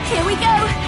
Here we go!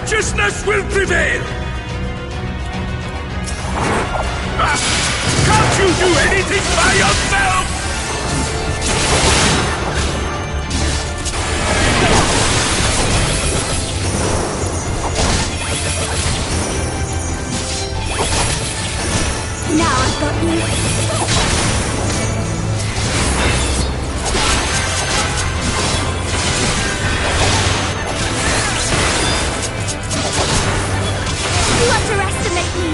Righteousness will prevail! Can't you do anything by yourself? Now I've got you. You underestimate me!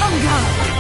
On guard!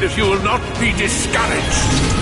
if you will not be discouraged.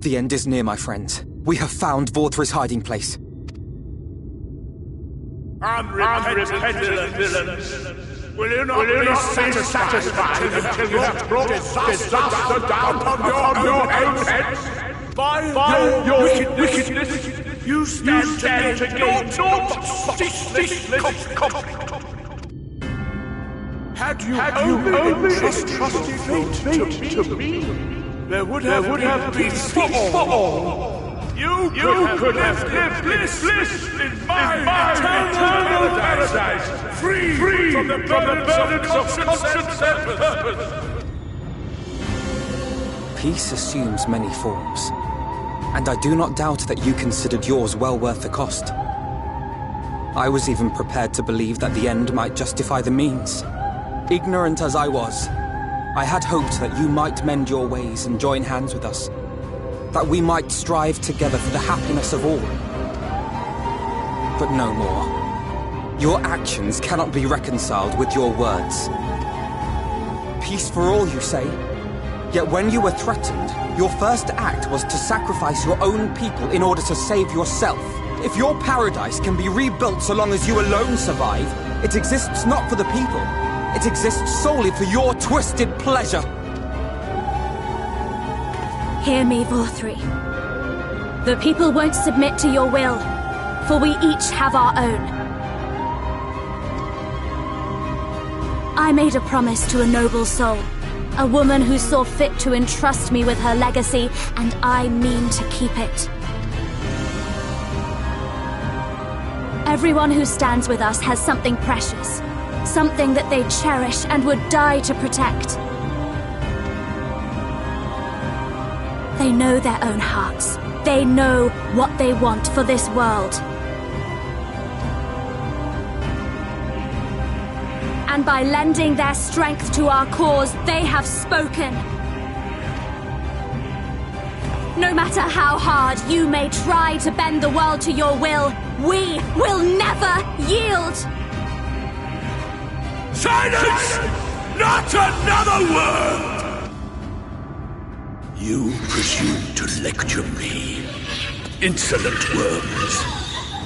The end is near, my friends. We have found Vaulthry's hiding place. Unrepentant villains! Will you not be satisfied until you have brought disaster down upon your own heads? By your wickedness, you stand to gain naught but ceaseless conflict. Had you only entrusted fate to me, there would have been peace for all. You could have lived bliss in my eternal paradise, free from the burdens of conscience and purpose. Peace assumes many forms, and I do not doubt that you considered yours well worth the cost. I was even prepared to believe that the end might justify the means. Ignorant as I was, I had hoped that you might mend your ways and join hands with us. That we might strive together for the happiness of all. But no more. Your actions cannot be reconciled with your words. Peace for all, you say? Yet when you were threatened, your first act was to sacrifice your own people in order to save yourself. If your paradise can be rebuilt so long as you alone survive, it exists not for the people. It exists solely for your twisted pleasure. Hear me, Vaulthry. The people won't submit to your will, for we each have our own. I made a promise to a noble soul, a woman who saw fit to entrust me with her legacy, and I mean to keep it. Everyone who stands with us has something precious, something that they cherish and would die to protect. They know their own hearts. They know what they want for this world. And by lending their strength to our cause, they have spoken. No matter how hard you may try to bend the world to your will, we will never yield! Silence! Not another word! You presume to lecture me. Insolent worms.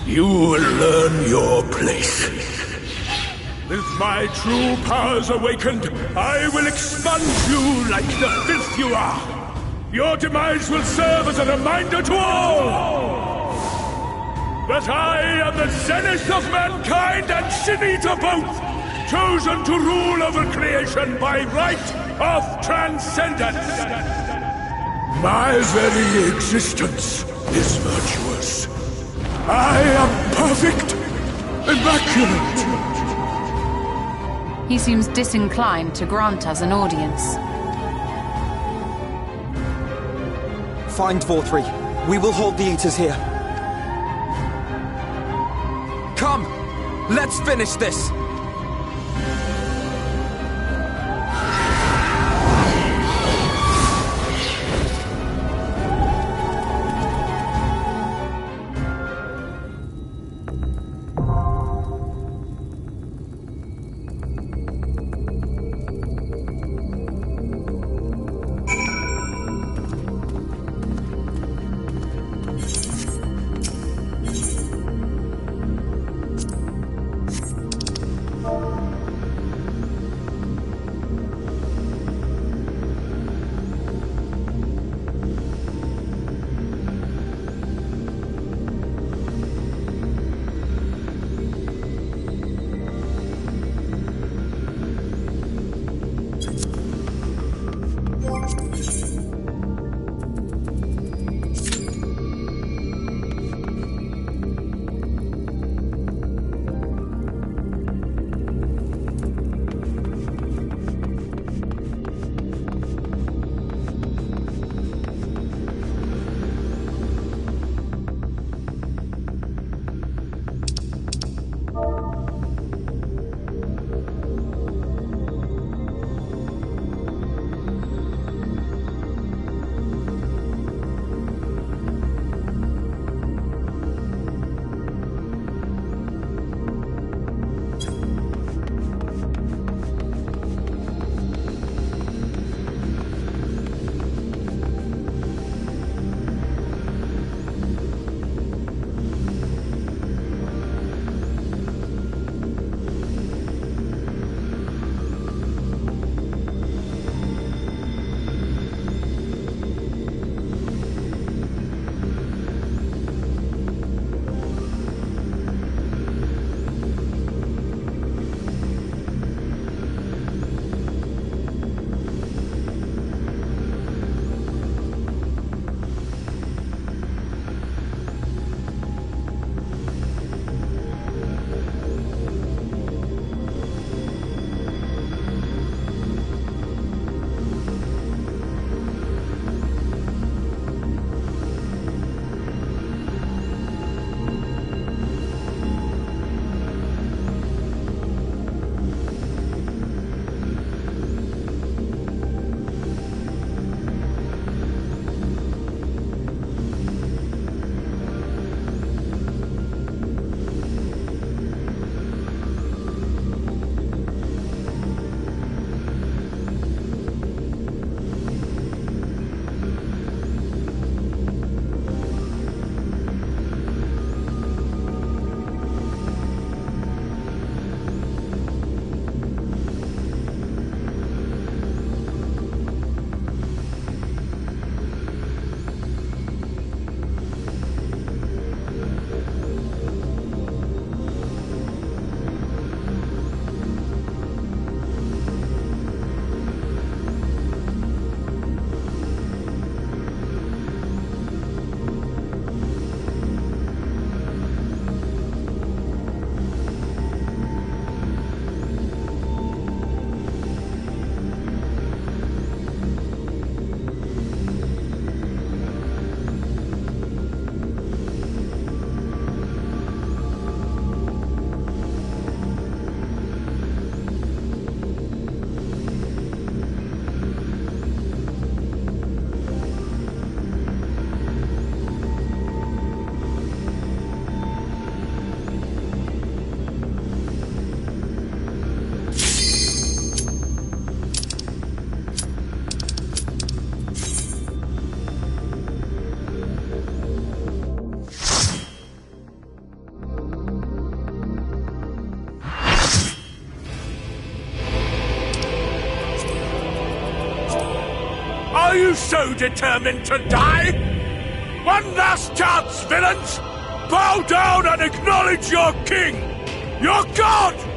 You will learn your place. With my true powers awakened, I will expunge you like the filth you are. Your demise will serve as a reminder to all that I am the zenith of mankind and Shinita both, chosen to rule over creation by right of transcendence. My very existence is virtuous. I am perfect, immaculate. He seems disinclined to grant us an audience. Find Vaulthry. We will hold the Eaters here. Come! Let's finish this! you so determined to die? One last chance, villains! Bow down and acknowledge your king! Your god!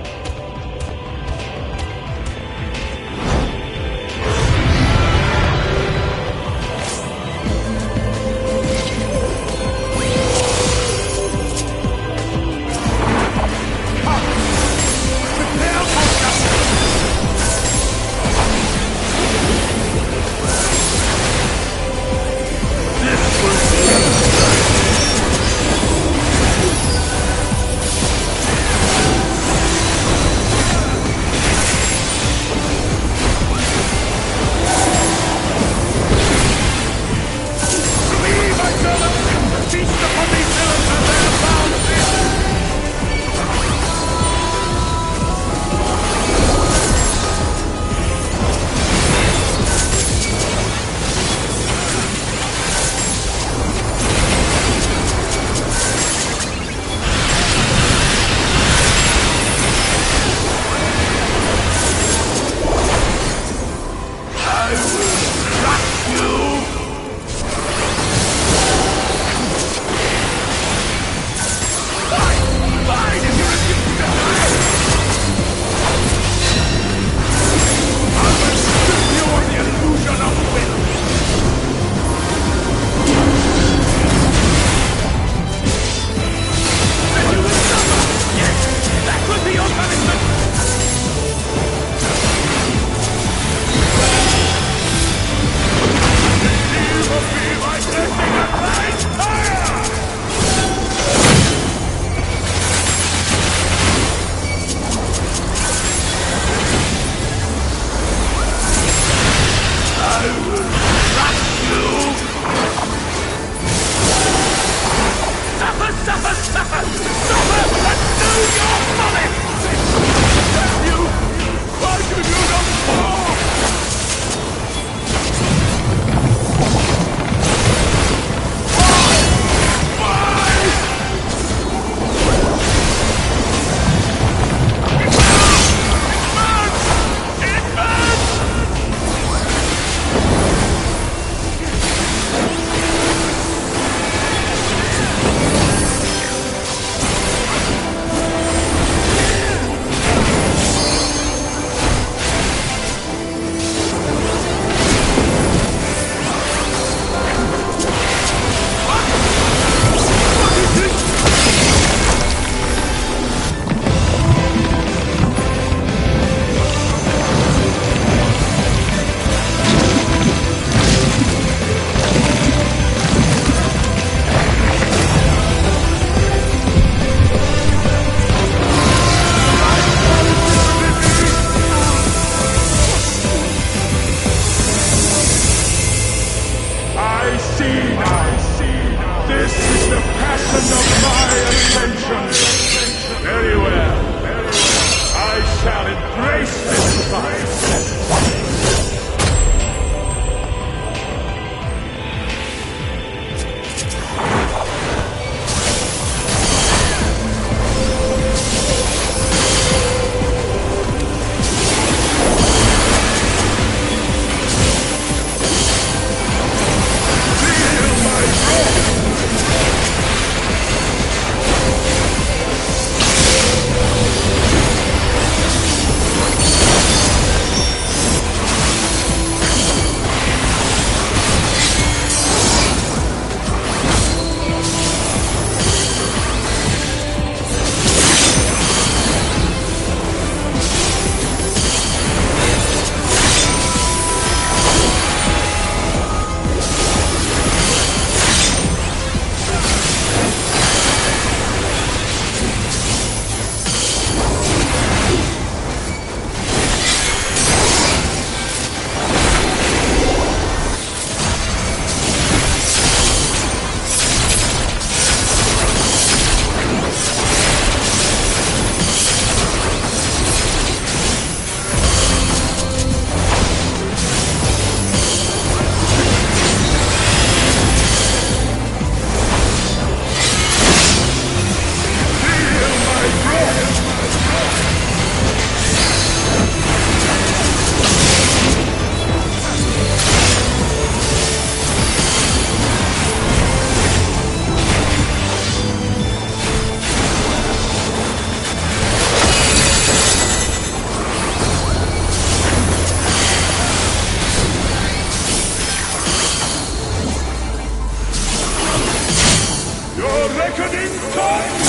the reckoning time!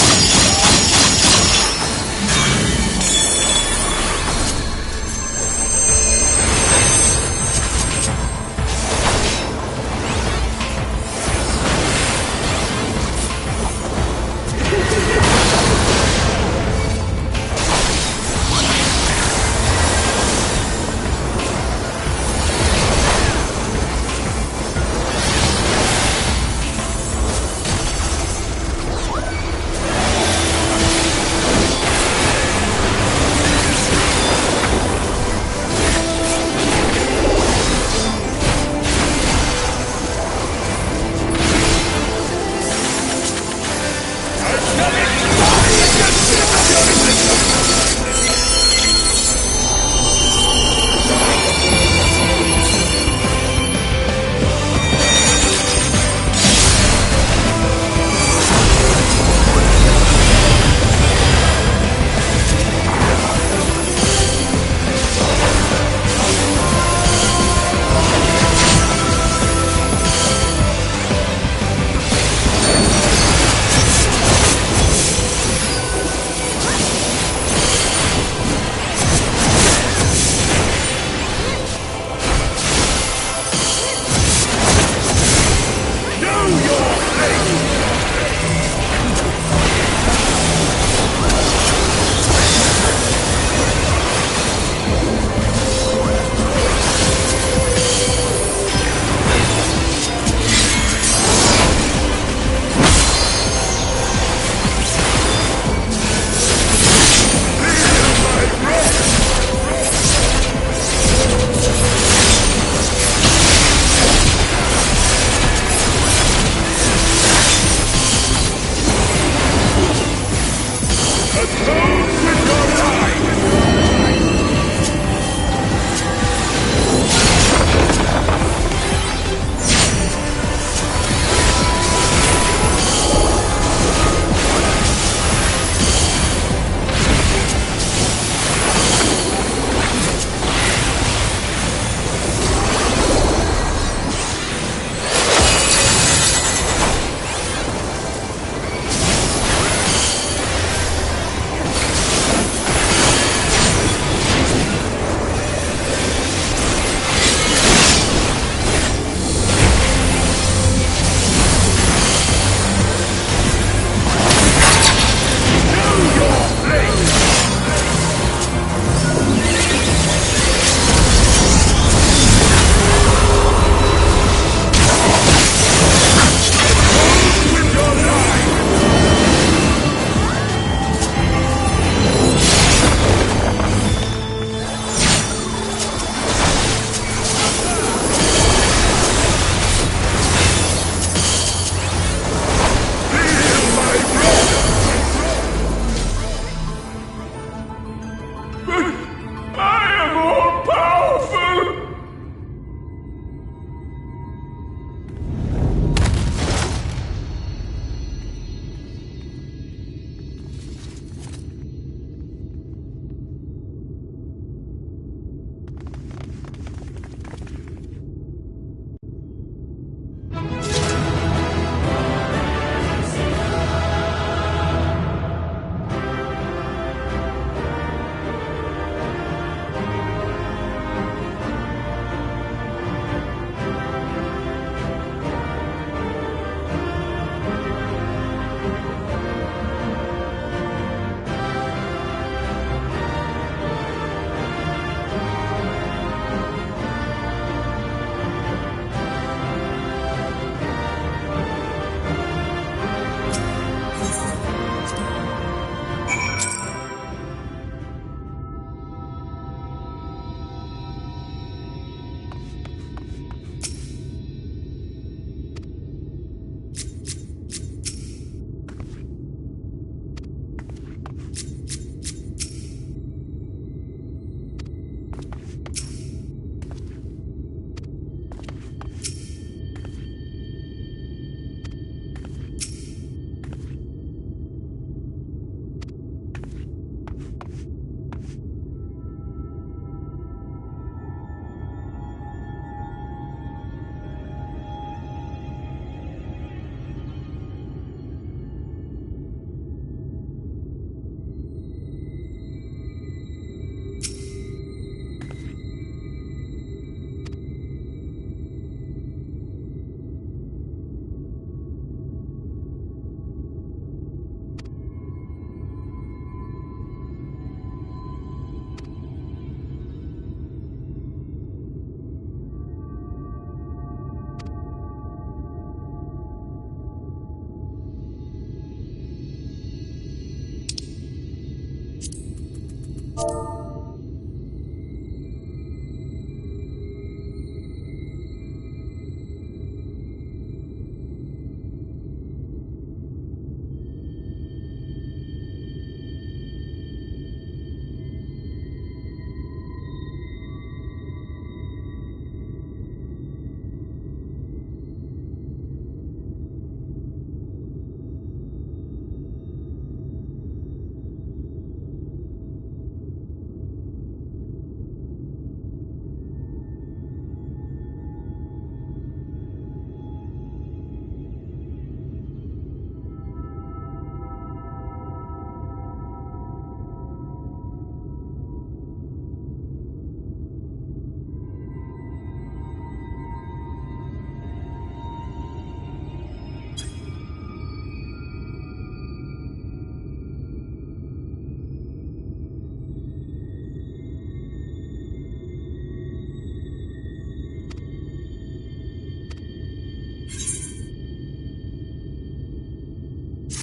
Why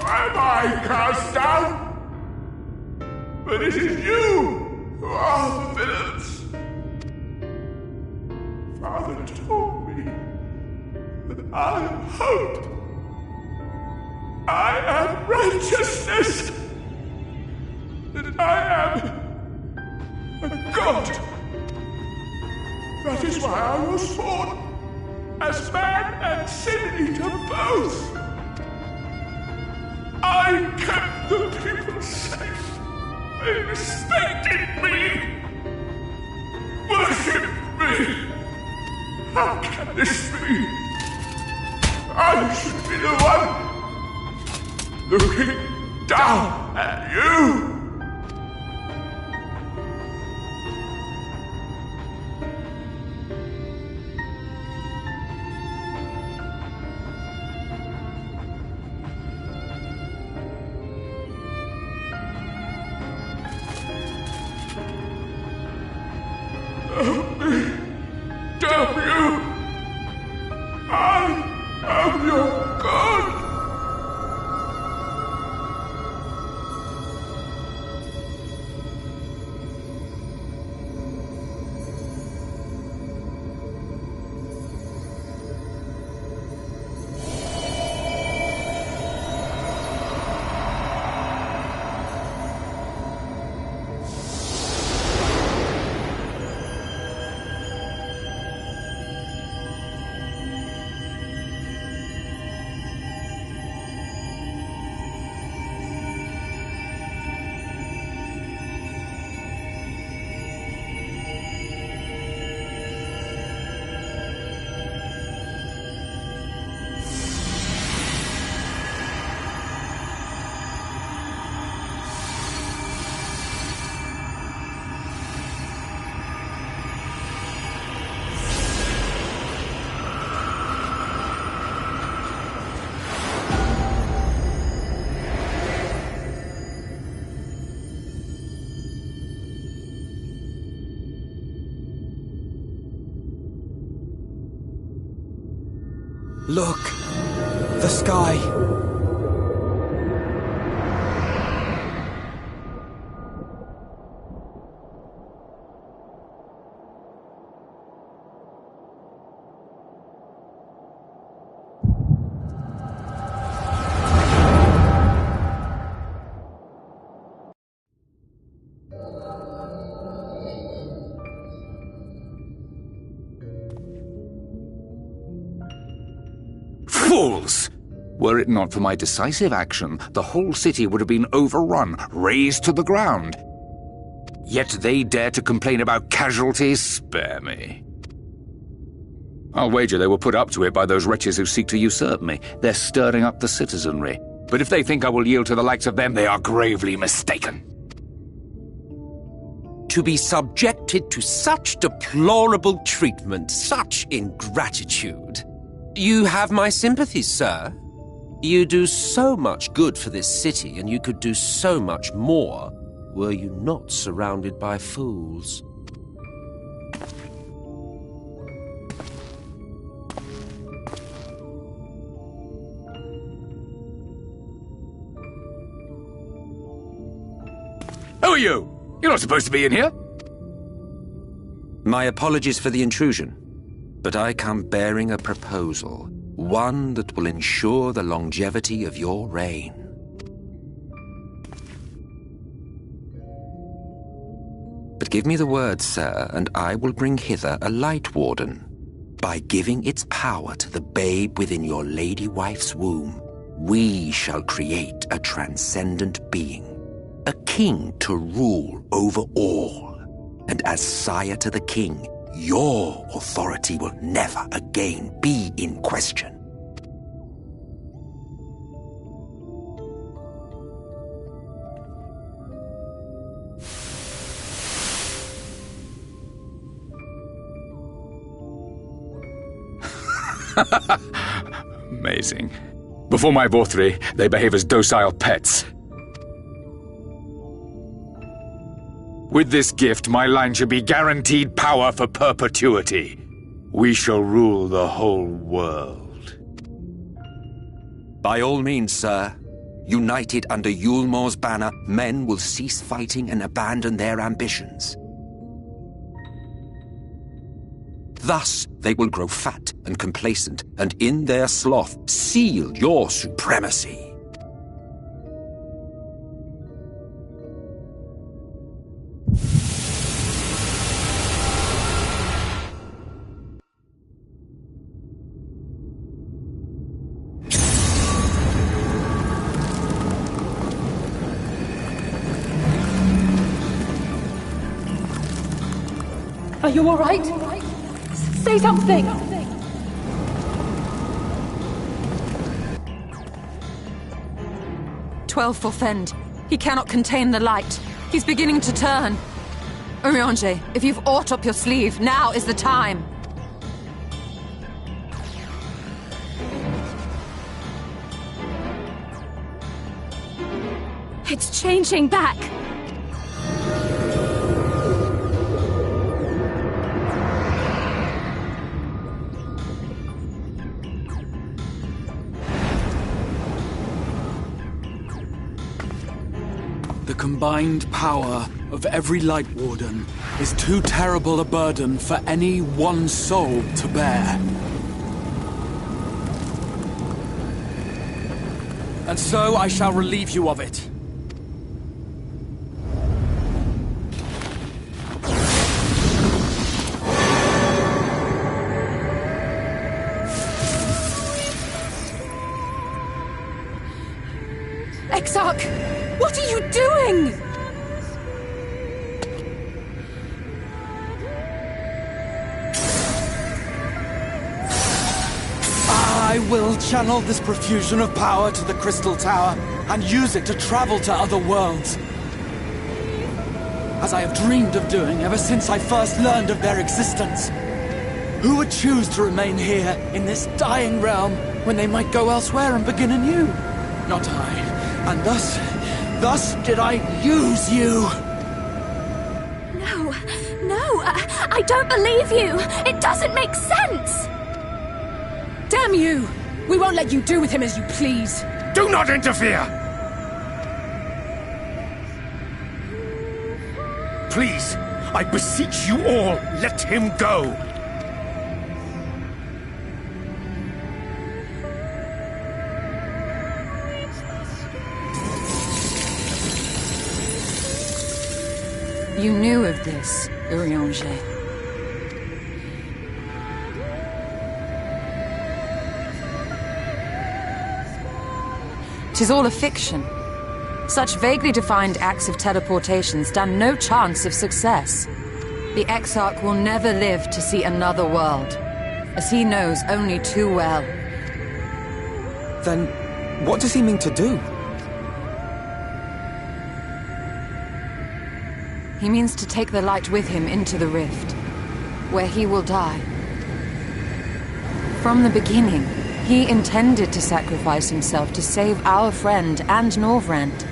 am I cast down? But it is you who are the villains. Father told me that I am hope. I am righteousness. That I am a god. That is why I was born, as man and sin eater both. I kept the people safe. They respected me. Worshipped me. How can this be? I should be the one looking down at you. Damn you! I am your god! Look! The sky! Fools! Were it not for my decisive action, the whole city would have been overrun, razed to the ground. Yet they dare to complain about casualties? Spare me. I'll wager they were put up to it by those wretches who seek to usurp me. They're stirring up the citizenry. But if they think I will yield to the likes of them, they are gravely mistaken. To be subjected to such deplorable treatment, such ingratitude. You have my sympathies, sir. You do so much good for this city, and you could do so much more were you not surrounded by fools. Who are you? You're not supposed to be in here. My apologies for the intrusion, but I come bearing a proposal, one that will ensure the longevity of your reign. But give me the word, sir, and I will bring hither a light warden. By giving its power to the babe within your lady wife's womb, we shall create a transcendent being, a king to rule over all. And as sire to the king, your authority will never again be in question. Amazing. Before my Vaulthry, they behave as docile pets. With this gift, my line should be guaranteed power for perpetuity. We shall rule the whole world. By all means, sir. United under Yulmor's banner, men will cease fighting and abandon their ambitions. Thus, they will grow fat and complacent, and in their sloth, seal your supremacy. Are you all right? Say something! "12 Forfend. He cannot contain the light. He's beginning to turn. Urianger, if you've aught up your sleeve, now is the time." It's changing back. The combined power of every Light Warden is too terrible a burden for any one soul to bear. And so I shall relieve you of it. Exarch! What are you doing? I will channel this profusion of power to the Crystal Tower and use it to travel to other worlds. As I have dreamed of doing ever since I first learned of their existence. Who would choose to remain here in this dying realm when they might go elsewhere and begin anew? Not I. And thus did I use you. No, I don't believe you. It doesn't make sense. Damn you! We won't let you do with him as you please. Do not interfere! Please, I beseech you all, let him go! You knew of this, Urianger. "'Tis all a fiction. Such vaguely defined acts of teleportation stand no chance of success. The Exarch will never live to see another world, as he knows only too well." Then, what does he mean to do? He means to take the light with him into the rift, where he will die. From the beginning, he intended to sacrifice himself to save our friend and Norvrent.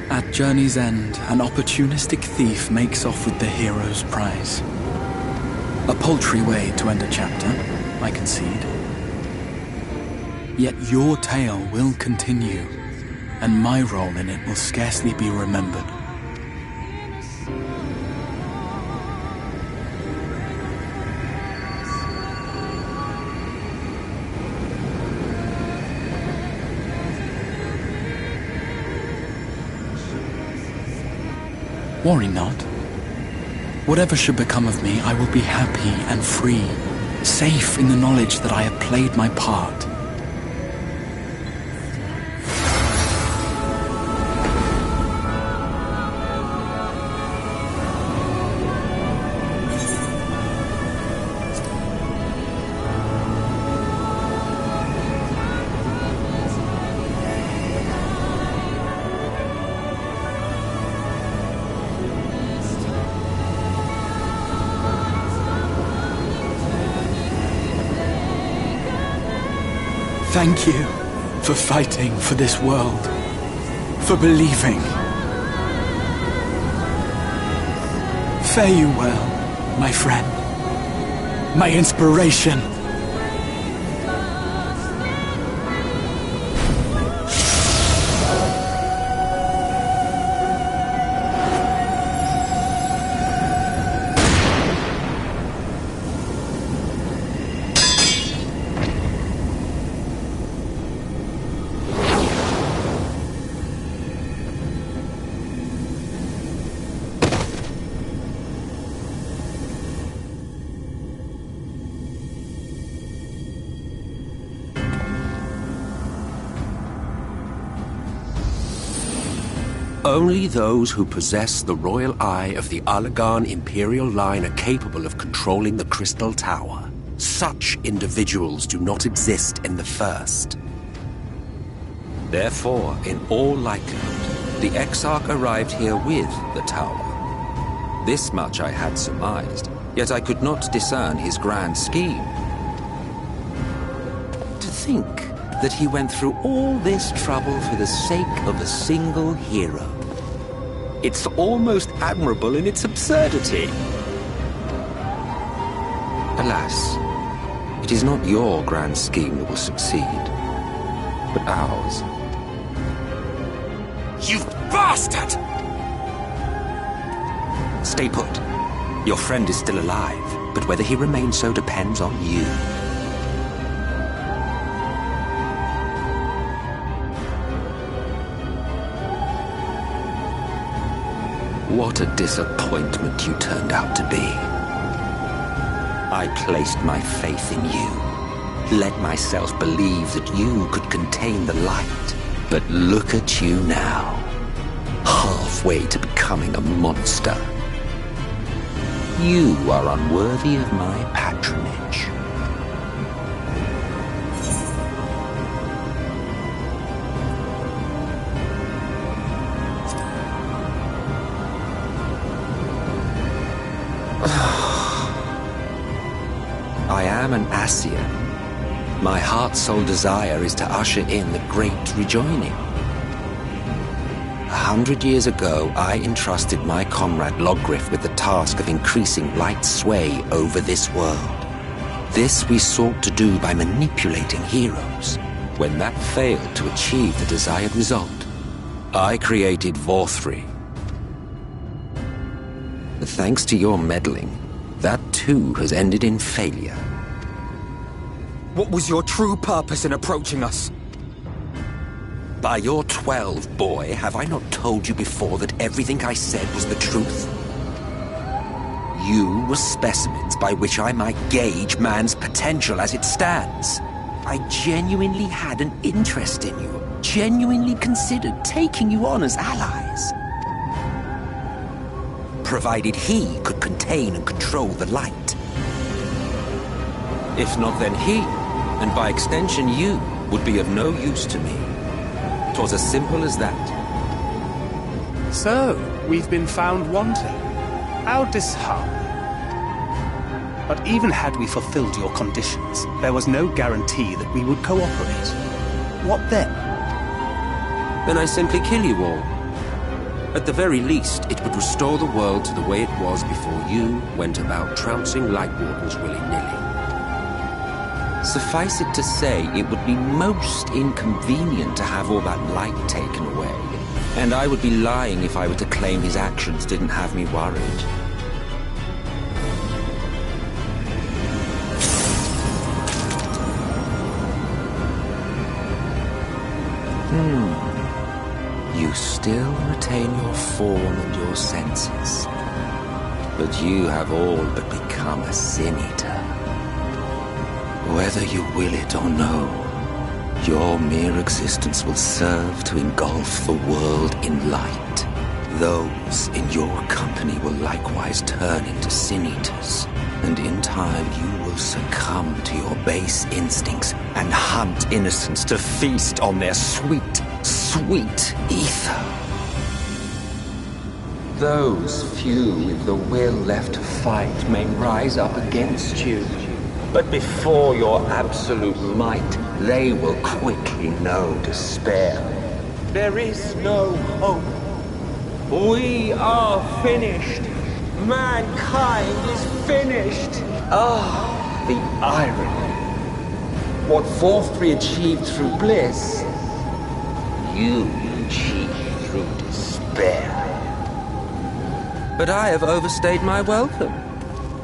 At journey's end, an opportunistic thief makes off with the hero's prize. A paltry way to end a chapter, I concede. Yet your tale will continue, and my role in it will scarcely be remembered. Worry not. Whatever should become of me, I will be happy and free, safe in the knowledge that I have played my part. Thank you for fighting for this world, for believing. Fare you well, my friend, my inspiration. Only those who possess the royal eye of the Allagan Imperial line are capable of controlling the Crystal Tower. Such individuals do not exist in the First. Therefore, in all likelihood, the Exarch arrived here with the tower. This much I had surmised, yet I could not discern his grand scheme. To think that he went through all this trouble for the sake of a single hero. It's almost admirable in its absurdity. Alas, it is not your grand scheme that will succeed, but ours. You bastard! Stay put. Your friend is still alive, but whether he remains so depends on you. What a disappointment you turned out to be. I placed my faith in you, let myself believe that you could contain the light. But look at you now, halfway to becoming a monster. You are unworthy of my patronage. I am an Ascian. My heart's sole desire is to usher in the great rejoining. 100 years ago, I entrusted my comrade Logriff with the task of increasing light's sway over this world. This we sought to do by manipulating heroes. When that failed to achieve the desired result, I created Vaulthry. Thanks to your meddling, that too has ended in failure. What was your true purpose in approaching us? By your 12, boy, have I not told you before that everything I said was the truth? You were specimens by which I might gauge man's potential as it stands. I genuinely had an interest in you, genuinely considered taking you on as allies. Provided he could contain and control the light. If not, then he, and by extension you, would be of no use to me. 'Twas as simple as that. So, we've been found wanting. How disheartening. But even had we fulfilled your conditions, there was no guarantee that we would cooperate. What then? Then I simply kill you all. At the very least, it would restore the world to the way it was before you went about trouncing light wardens willy-nilly. Suffice it to say, it would be most inconvenient to have all that light taken away. And I would be lying if I were to claim his actions didn't have me worried. You still retain your form and your senses. But you have all but become a sin-eater. Whether you will it or no, your mere existence will serve to engulf the world in light. Those in your company will likewise turn into sin-eaters, and in time you will succumb to your base instincts and hunt innocents to feast on their sweet, sweet ether. Those few with the will left to fight may rise up against you, But before your absolute might, they will quickly know despair. There is no hope. We are finished. Mankind is finished. Ah, the irony. What Vaulthry achieved through bliss, you achieved through despair. But I have overstayed my welcome.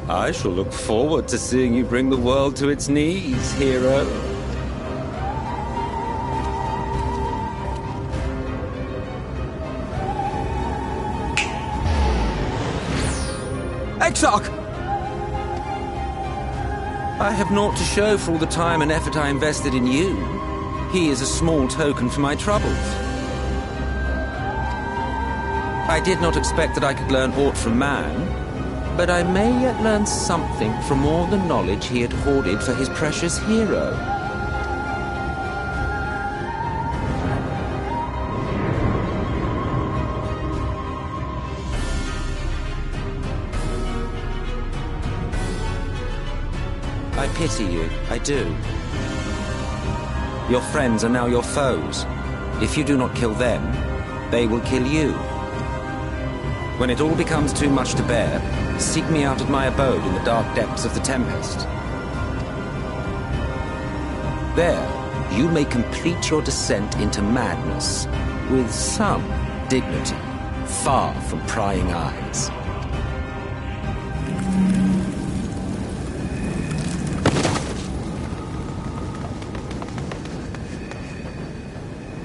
I shall look forward to seeing you bring the world to its knees, hero. Exarch! I have naught to show for all the time and effort I invested in you. He is a small token for my troubles. I did not expect that I could learn aught from man, but I may yet learn something from all the knowledge he had hoarded for his precious hero. I pity you, I do. Your friends are now your foes. If you do not kill them, they will kill you. When it all becomes too much to bear, seek me out at my abode in the dark depths of the Tempest. There, you may complete your descent into madness with some dignity, far from prying eyes.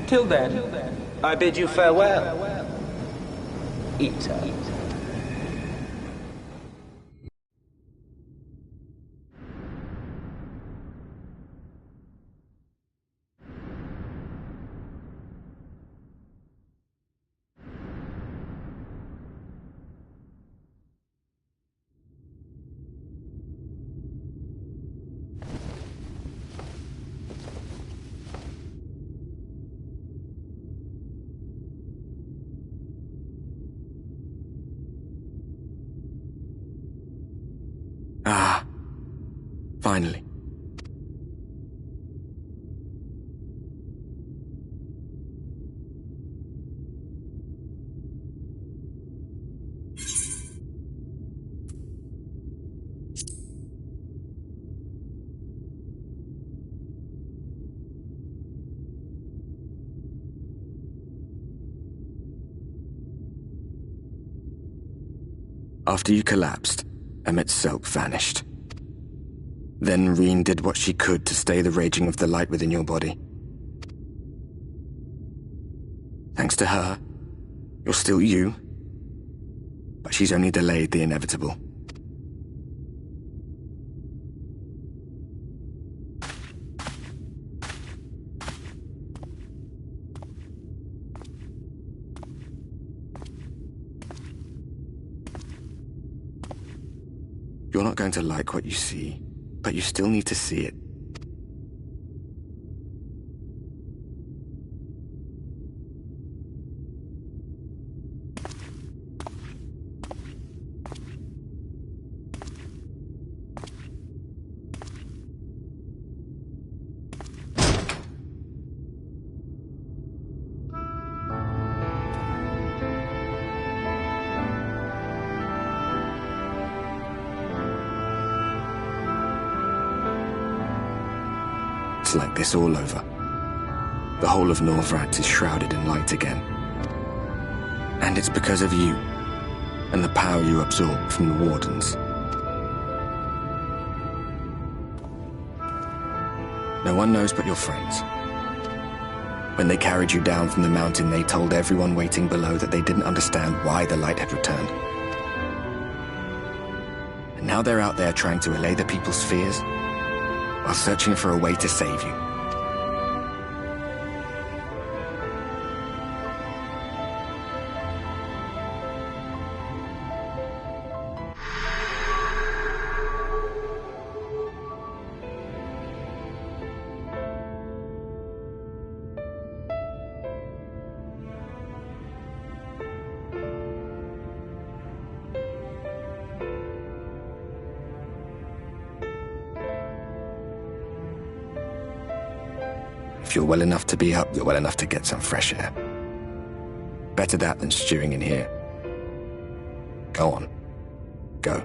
Till then, I bid you farewell, Eater. Ah, finally. After you collapsed, Emmet's self vanished. Then Reen did what she could to stay the raging of the light within your body. Thanks to her, you're still you, but she's only delayed the inevitable. You're not going to like what you see, but you still need to see it. It's like this all over. The whole of Norvrat is shrouded in light again. And it's because of you, and the power you absorbed from the Wardens. No one knows but your friends. When they carried you down from the mountain, they told everyone waiting below that they didn't understand why the light had returned. And now they're out there trying to allay the people's fears, while searching for a way to save you. If you're well enough to be up, you're well enough to get some fresh air. Better that than stewing in here. Go on. Go.